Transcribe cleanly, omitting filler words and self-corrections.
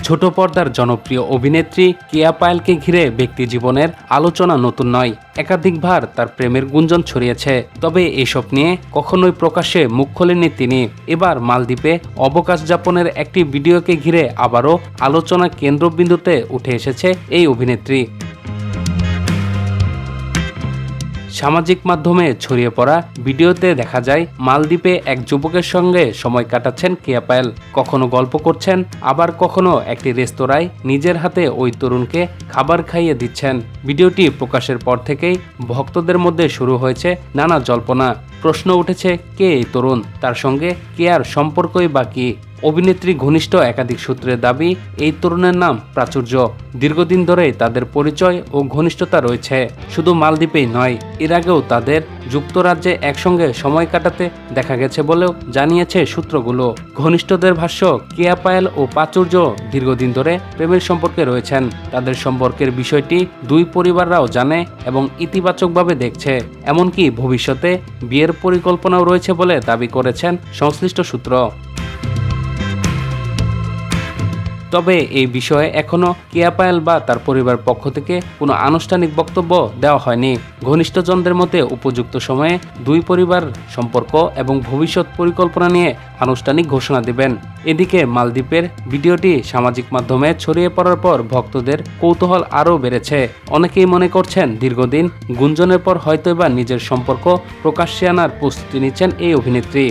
ছোট পর্দার জনপ্রিয় অভিনেত্রী কেয়া পায়েলকে ঘিরে ব্যক্তিজীবনের আলোচনা নতুন নয়। একাধিকবার তার প্রেমের গুঞ্জন ছড়িয়েছে, তবে এসব নিয়ে কখনোই প্রকাশ্যে মুখ খোলেননি তিনি। এবার মালদ্বীপে অবকাশ যাপনের একটি ভিডিওকে ঘিরে আবারও আলোচনার কেন্দ্রবিন্দুতে উঠে এসেছে এই অভিনেত্রী। সামাজিক মাধ্যমে ছড়িয়ে পড়া ভিডিওতে দেখা যায় মালদ্বীপে এক যুবকের সঙ্গে সময় কাটাচ্ছেন কেয়া পায়েল। কখনো গল্প করছেন, আবার কখনো একটি রেস্তোরাঁয় নিজের হাতে ওই তরুণকে খাবার খাইয়ে দিচ্ছেন। ভিডিওটি প্রকাশের পর থেকেই ভক্তদের মধ্যে শুরু হয়েছে নানা জল্পনা। প্রশ্ন উঠেছে, কে এই তরুণ, তার সঙ্গে কেয়ার সম্পর্কই বা কী? অভিনেত্রী ঘনিষ্ঠ একাধিক সূত্রের দাবি, এই তরুণের নাম প্রাচুর্য। দীর্ঘদিন ধরেই তাদের পরিচয় ও ঘনিষ্ঠতা রয়েছে। শুধু মালদ্বীপেই নয়, এর আগেও তাদের যুক্তরাজ্যে একসঙ্গে সময় কাটাতে দেখা গেছে বলেও জানিয়েছে সূত্রগুলো। ঘনিষ্ঠদের ভাষ্য, কেয়া পায়েল ও প্রাচুর্য দীর্ঘদিন ধরে প্রেমের সম্পর্কে রয়েছেন। তাদের সম্পর্কের বিষয়টি দুই পরিবাররাও জানে এবং ইতিবাচকভাবে দেখছে। এমনকি ভবিষ্যতে বিয়ের পরিকল্পনাও রয়েছে বলে দাবি করেছেন সংশ্লিষ্ট সূত্র। তবে এই বিষয়ে এখনও কেয়া পায়েল বা তার পরিবার পক্ষ থেকে কোনো আনুষ্ঠানিক বক্তব্য দেওয়া হয়নি। ঘনিষ্ঠজনদের মতে উপযুক্ত সময়ে দুই পরিবার সম্পর্ক এবং ভবিষ্যৎ পরিকল্পনা নিয়ে আনুষ্ঠানিক ঘোষণা দেবেন। এদিকে মালদ্বীপের ভিডিওটি সামাজিক মাধ্যমে ছড়িয়ে পড়ার পর ভক্তদের কৌতূহল আরও বেড়েছে। অনেকেই মনে করছেন, দীর্ঘদিন গুঞ্জনের পর হয়তোবা নিজের সম্পর্ক প্রকাশ্যে আনার প্রস্তুতি নিচ্ছেন এই অভিনেত্রী।